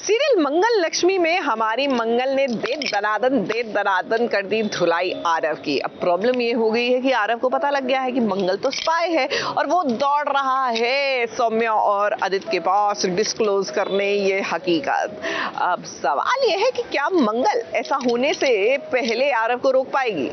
Serial मंगल लक्ष्मी में हमारी मंगल ने दे दनादन कर दी धुलाई आरव की। अब प्रॉब्लम ये हो गई है कि आरव को पता लग गया है कि मंगल तो स्पाई है और वो दौड़ रहा है सौम्या और आदित्य के पास डिस्क्लोज करने ये हकीकत। अब सवाल ये है कि क्या मंगल ऐसा होने से पहले आरव को रोक पाएगी?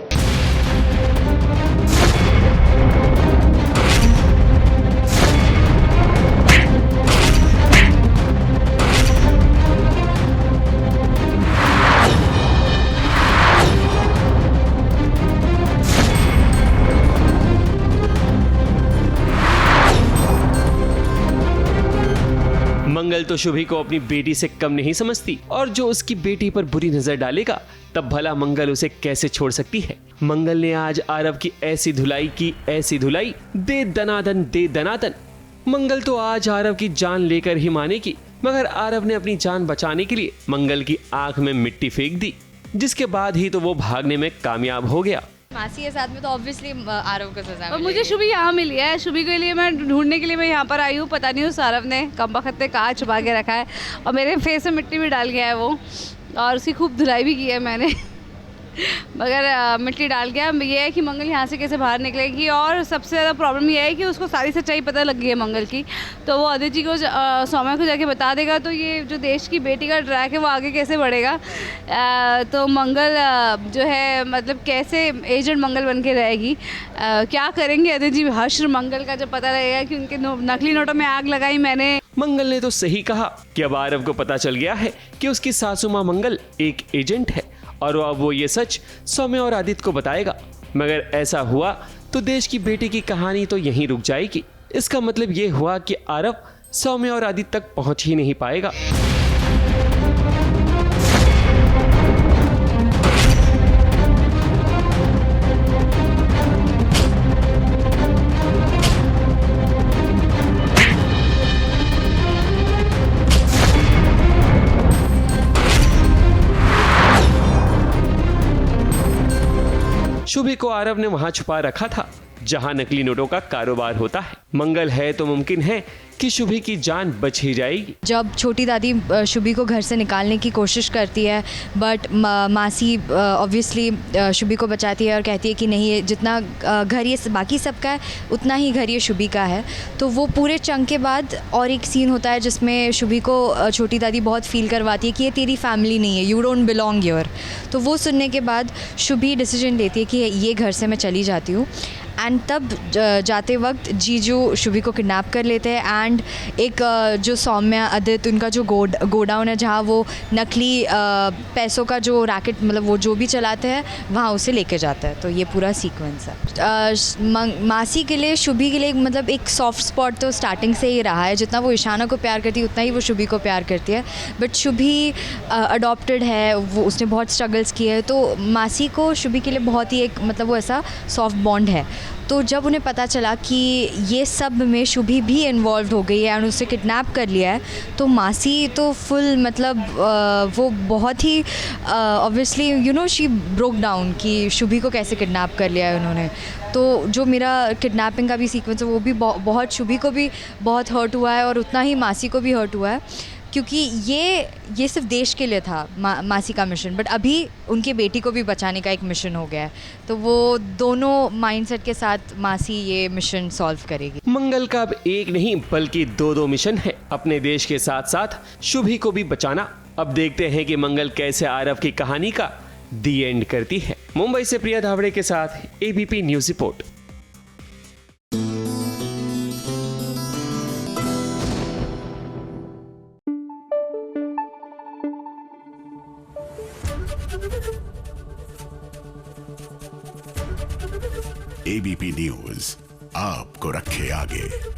मंगल तो शुभी को अपनी बेटी से कम नहीं समझती और जो उसकी बेटी पर बुरी नजर डालेगा तब भला मंगल उसे कैसे छोड़ सकती है। मंगल ने आज आरव की ऐसी धुलाई की, ऐसी धुलाई, दे दनादन। मंगल तो आज आरव की जान लेकर ही मानेगी, मगर आरव ने अपनी जान बचाने के लिए मंगल की आंख में मिट्टी फेंक दी, जिसके बाद ही तो वो भागने में कामयाब हो गया। मासी के साथ में तो ऑब्वियसली आरव को सजा और मुझे शुभी यहाँ मिली है। शुभी के लिए मैं ढूंढने के लिए मैं यहाँ पर आई हूँ। पता नहीं उस आरव ने कम वक्त ने कहाँ छुपा के रखा है और मेरे फेस में मिट्टी भी डाल गया है वो, और उसकी खूब धुलाई भी की है मैंने मगर मिट्टी डाल गया। ये है कि मंगल यहाँ से कैसे बाहर निकलेगी, और सबसे ज़्यादा प्रॉब्लम ये है कि उसको सारी सच्चाई पता लग गई है मंगल की, तो वो आदित्य जी को सौम्या को जाके बता देगा, तो ये जो देश की बेटी का ट्रैक है वो आगे कैसे बढ़ेगा। तो मंगल जो है मतलब कैसे एजेंट मंगल बन के रहेगी, क्या करेंगे आदित्य जी हर्ष मंगल का जब पता लगेगा कि उनके नकली नोटों में आग लगाई मैंने। मंगल ने तो सही कहा कि अब आरव को पता चल गया है कि उसकी सासू माँ मंगल एक एजेंट है और अब वो ये सच सौम्या और आदित्य को बताएगा। मगर ऐसा हुआ तो देश की बेटी की कहानी तो यहीं रुक जाएगी। इसका मतलब ये हुआ कि आरव सौम्या और आदित्य तक पहुंच ही नहीं पाएगा। शुभी को आरव ने वहां छुपा रखा था जहां नकली नोटों का कारोबार होता है। मंगल है तो मुमकिन है कि शुभी की जान बच ही जाएगी। जब छोटी दादी शुभी को घर से निकालने की कोशिश करती है, बट मासी ऑब्वियसली शुभी को बचाती है और कहती है कि नहीं, जितना घर ये बाकी सबका है उतना ही घर ये शुभी का है। तो वो पूरे चंक के बाद और एक सीन होता है जिसमें शुभी को छोटी दादी बहुत फील करवाती है कि ये तेरी फैमिली नहीं है, यू डोंट बिलोंग योर। तो वो सुनने के बाद शुभी डिसीजन लेती है कि ये घर से मैं चली जाती हूँ। एंड तब जाते वक्त जीजू शुभी को किडनैप कर लेते हैं एंड एक जो सौम्या आदित्य उनका जो गोडाउन है जहाँ वो नकली पैसों का जो रैकेट मतलब वो जो भी चलाते हैं वहाँ उसे लेके जाता है। तो ये पूरा सीक्वेंस है। मासी के लिए शुभी के लिए मतलब एक सॉफ्ट स्पॉट तो स्टार्टिंग से ही रहा है। जितना वो ईशाना को प्यार करती है उतना ही वो शुभी को प्यार करती है। बट शुभी अडॉप्टेड है, वो उसने बहुत स्ट्रगल्स किए हैं, तो मासी को शुभी के लिए बहुत ही एक मतलब वो ऐसा सॉफ्ट बॉन्ड है। तो जब उन्हें पता चला कि ये सब में शुभी भी इन्वॉल्व हो गई है और उसे किडनैप कर लिया है, तो मासी तो फुल मतलब वो बहुत ही obviously you know she broke down कि शुभी को कैसे किडनैप कर लिया है उन्होंने। तो जो मेरा किडनैपिंग का भी सीक्वेंस है वो भी बहुत शुभी को भी बहुत हर्ट हुआ है और उतना ही मासी को भी हर्ट हुआ है, क्योंकि ये सिर्फ देश के लिए था मासी का मिशन, बट अभी उनकी बेटी को भी बचाने का एक मिशन हो गया है। तो वो दोनों माइंडसेट के साथ मासी ये मिशन सॉल्व करेगी। मंगल का अब एक नहीं बल्कि दो मिशन है, अपने देश के साथ साथ शुभी को भी बचाना। अब देखते हैं कि मंगल कैसे आरव की कहानी का दी एंड करती है। मुंबई से प्रिया धावड़े के साथ ABP news report. ABP news आपको रखे आगे।